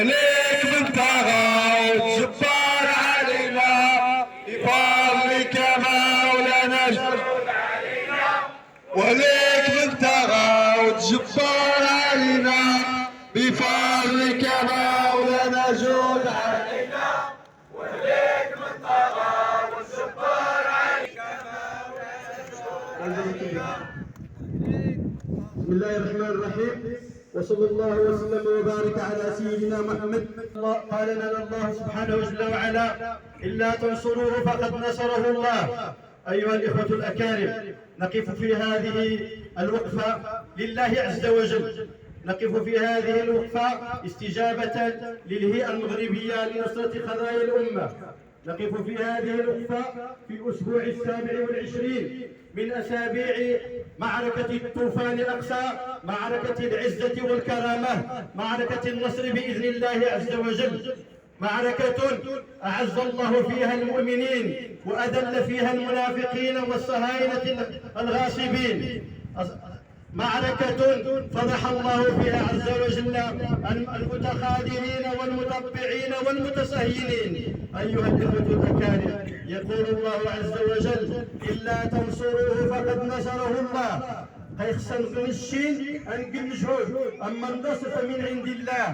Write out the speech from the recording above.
وليك من طغى وتجبر علينا بفضلك يا مولانا جود علينا. وليك من طغى وتجبر علينا بفضلك يا مولانا جود علينا. وليك من طغى وتجبر علينا مولانا جود علينا. بسم الله الرحمن الرحيم، وصلى الله وسلم وبارك على سيدنا محمد. قال لنا الله سبحانه وتعالى: إلا تنصروه فقد نصره الله. أيها الإخوة الأكارم، نقف في هذه الوقفة لله عز وجل، نقف في هذه الوقفة استجابة للهيئة المغربية لنصرة قضايا الأمة. نقف في هذه الوقفة في الأسبوع 27 من أسابيع معركة الطوفان الأقصى، معركة العزة والكرامة، معركة النصر بإذن الله عز وجل. معركة أعز الله فيها المؤمنين وأذل فيها المنافقين والصهاينة الغاصبين. معركة فضح الله فيها عز وجل المتخاذلين والمطبعين والمتسهلين. أيها الإخوة الأكارم، يقول الله عز وجل: إلا تنصروه فقد نصره الله. خيخصن من الشين أنقل جهود، أما النصر فمن عند الله.